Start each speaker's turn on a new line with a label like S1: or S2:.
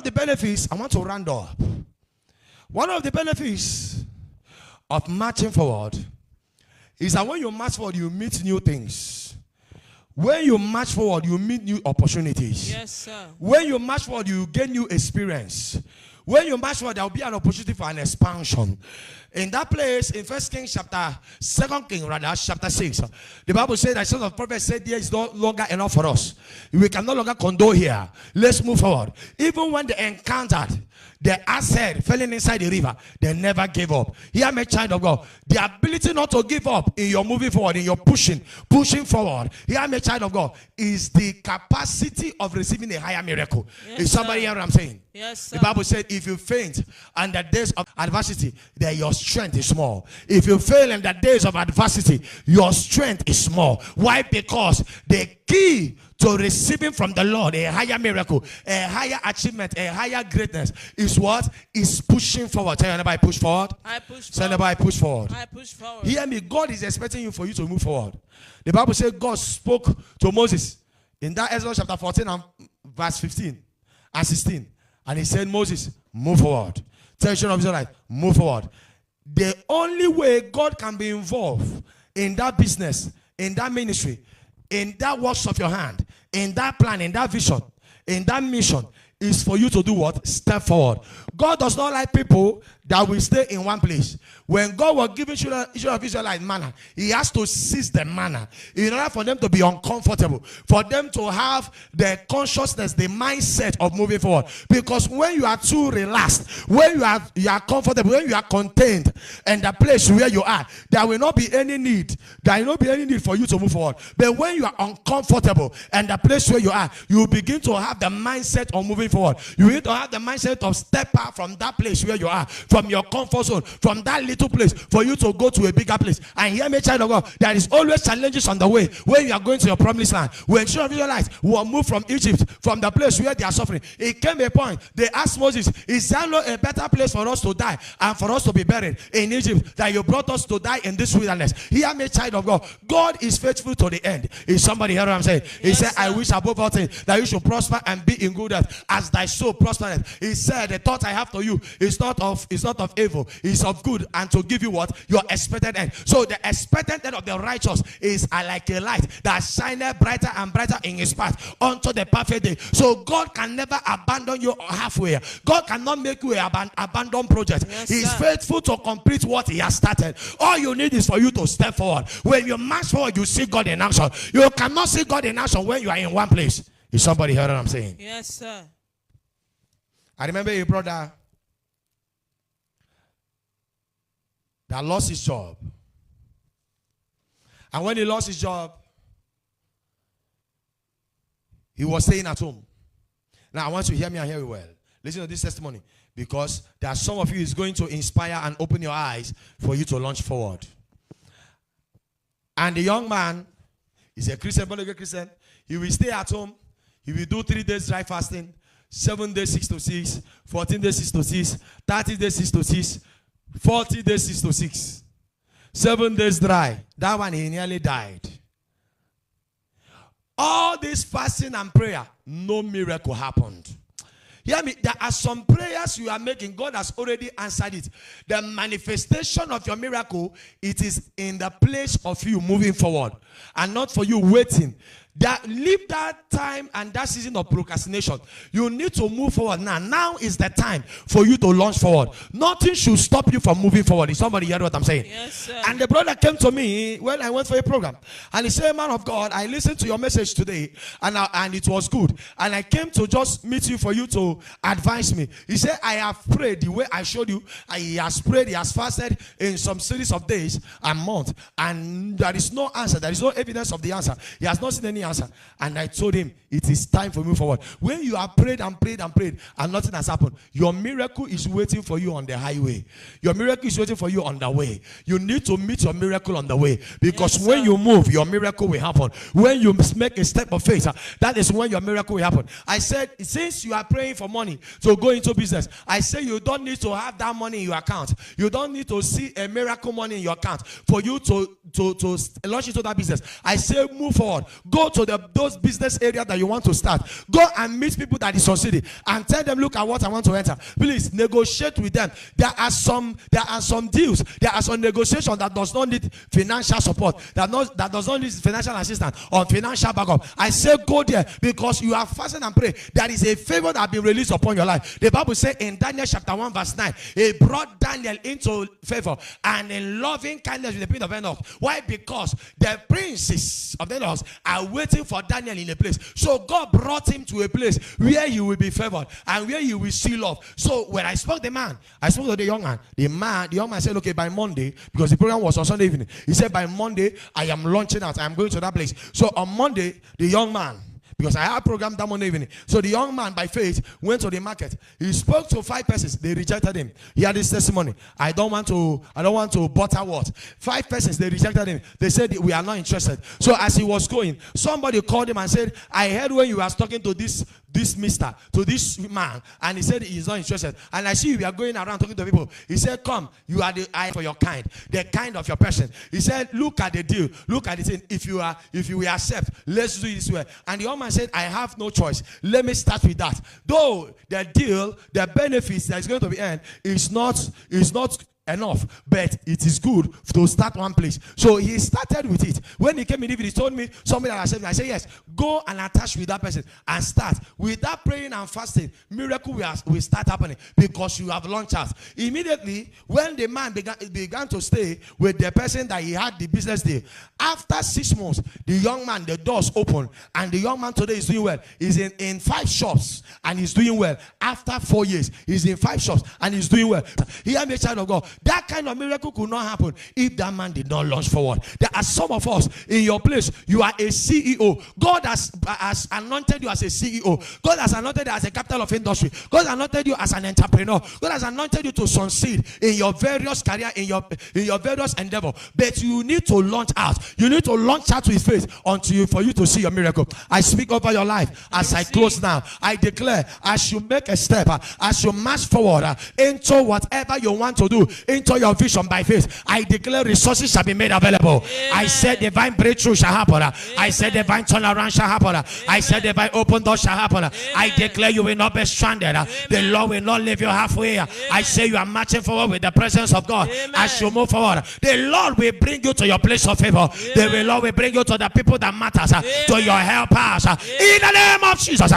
S1: the benefits, I want to round up. One of the benefits of marching forward is that when you march forward, you meet new things. When you march forward, you meet new opportunities.
S2: Yes, sir.
S1: When you march forward, you gain new experience. When you march forward, there will be an opportunity for an expansion. In that place, in 1 Kings chapter 6, the Bible says that some of the prophets said there is no longer enough for us. We can no longer condole here. Let's move forward. Even when they encountered the asset falling inside the river, they never gave up. Hear me, child of God. The ability not to give up in your moving forward, in your pushing forward. Hear me, child of God, is the capacity of receiving a higher miracle.
S2: Yes,
S1: is somebody hear what I'm saying?
S2: Yes, sir.
S1: The Bible said, if you faint in the days of adversity, then your strength is small. If you fail in the days of adversity, your strength is small. Why? Because the key to receiving from the Lord a higher miracle, a higher achievement, a higher greatness is what? Is pushing forward. Tell anybody, push forward.
S2: I push
S1: Tell
S2: forward.
S1: anybody, push forward.
S2: I push forward.
S1: Hear me. God is expecting you for you to move forward. The Bible says God spoke to Moses in that Exodus chapter 14 and verse 15 and 16. And he said, Moses, move forward. Tell the children of Israel, move forward. The only way God can be involved in that business, in that ministry, in that works of your hand, in that plan, in that vision, in that mission, is for you to do what? Step forward. God does not like people that will stay in one place. When God was giving children of Israelite manna, he has to seize the manna in order for them to be uncomfortable, for them to have the consciousness, the mindset of moving forward. Because when you are too relaxed, when you are comfortable, when you are contained in the place where you are, there will not be any need. There will not be any need for you to move forward. But when you are uncomfortable in the place where you are, you begin to have the mindset of moving forward. You need to have the mindset of step out from that place where you are, from your comfort zone, from that little place, for you to go to a bigger place. And hear me, child of God, there is always challenges on the way when you are going to your promised land. When children of Israelites were moved from Egypt, from the place where they are suffering, it came a point they asked Moses, is there not a better place for us to die and for us to be buried in Egypt that you brought us to die in this wilderness? Hear me, child of God, God is faithful to the end. Is somebody hear what I'm saying? He said, I wish above all things that you should prosper and be in good health as thy soul prospereth. He said, the thought I have to you is not of evil, it's of good, and to give you what? Your expected end. So the expected end of the righteous is like a light that shineth brighter and brighter in his path unto the perfect day. So God can never abandon you halfway. God cannot make you an abandoned project.
S2: Yes,
S1: He is
S2: sir.
S1: faithful to complete what he has started. All you need is for you to step forward. When you march forward, you see God in action. You cannot see God in action when you are in one place. Is somebody heard what I'm saying?
S2: Yes, sir.
S1: I remember a brother that lost his job. And when he lost his job, he was staying at home. Now, I want you to hear me and hear me well. Listen to this testimony, because there are some of you is going to inspire and open your eyes for you to launch forward. And the young man is a Christian, born again Christian. He will stay at home. He will do 3 days dry fasting, 7 days 6 to 6, 14 days 6 to 6, 30 days 6 to 6, 40 days 6 to 6, 7 days dry. That one, he nearly died. All this fasting and prayer, no miracle happened. Hear me, there are some prayers you are making, God has already answered it. The manifestation of your miracle, it is in the place of you moving forward and not for you waiting. Leave that time and that season of procrastination. You need to move forward now. Now is the time for you to launch forward. Nothing should stop you from moving forward. Is somebody hear what I'm saying?
S2: Yes, sir.
S1: And the brother came to me when I went for a program, and he said, man of God, I listened to your message today, and it was good, and I came to just meet you for you to advise me. He said, I have prayed the way I showed you. He has prayed, he has fasted in some series of days and months, and there is no answer. There is no evidence of the answer. He has not seen any answer. And I told him, it is time for me forward. When you have prayed and prayed and prayed and nothing has happened, your miracle is waiting for you on the highway. Your miracle is waiting for you on the way. You need to meet your miracle on the way, because when you move, your miracle will happen. When you make a step of faith, that is when your miracle will happen. I said, since you are praying for money to go into business, I say you don't need to have that money in your account. You don't need to see a miracle money in your account for you to launch into that business. I say move forward. Go to to those business areas that you want to start. Go and meet people that is succeeding and tell them, look at what I want to enter. Please negotiate with them. There are some deals, there are some negotiations that does not need financial support, that does not need financial assistance or financial backup. I say go there, because you are fasting and pray. There is a favor that has been released upon your life. The Bible says in Daniel chapter 1 verse 9, it brought Daniel into favor and in loving kindness with the prince of Enoch. Why? Because the princes of the Enoch are waiting for Daniel in a place. So God brought him to a place where he will be favored and where he will see love. So when I spoke to the young man. The young man said, okay, by Monday, because the program was on Sunday evening, he said, by Monday, I am launching out. I am going to that place. So on Monday, the young man, because I had a program that Monday evening. So the young man, by faith, went to the market. He spoke to 5 persons. They rejected him. He had this testimony. I don't want to butter what? 5 persons, they rejected him. They said, we are not interested. So as he was going, somebody called him and said, I heard when you were talking to this man, and he said he is not interested. And I see you are going around talking to people. He said, come, you are the eye for your kind, the kind of your person. He said, look at the deal, look at the thing. If you will accept, let's do it this way. And the young man said, I have no choice. Let me start with that. Though the deal, the benefits that is going to be earned is not enough, but it is good to start one place. So he started with it. When he came in, he told me something that I said, yes, go and attach with that person and start. Without praying and fasting, miracle will start happening, because you have launched out. Immediately, when the man began to stay with the person that he had the business deal, after 6 months, the young man, the doors opened, and the young man today is doing well. He's in 5 shops and he's doing well. After 4 years, he's in 5 shops and he's doing well. Hear me, child of God. That kind of miracle could not happen if that man did not launch forward. There are some of us in your place. You are a CEO. God has anointed you as a CEO. God has anointed you as a capital of industry. God has anointed you as an entrepreneur. God has anointed you to succeed in your various career, in your various endeavor. But you need to launch out. You need to launch out with faith for you to see your miracle. I speak over your life as I close now. I declare, as you make a step, as you march forward into whatever you want to do, into your vision by faith, I declare resources shall be made available. Yeah. I said divine breakthrough shall happen. Yeah. I said divine turnaround shall happen. Yeah. I said divine open door shall happen. Yeah. I declare you will not be stranded. Yeah. The Lord will not leave you halfway. Yeah. I say you are marching forward with the presence of God. Amen. As you move forward, the Lord will bring you to your place of favor. Yeah. The Lord will bring you to the people that matters, to your helpers. In the name of Jesus.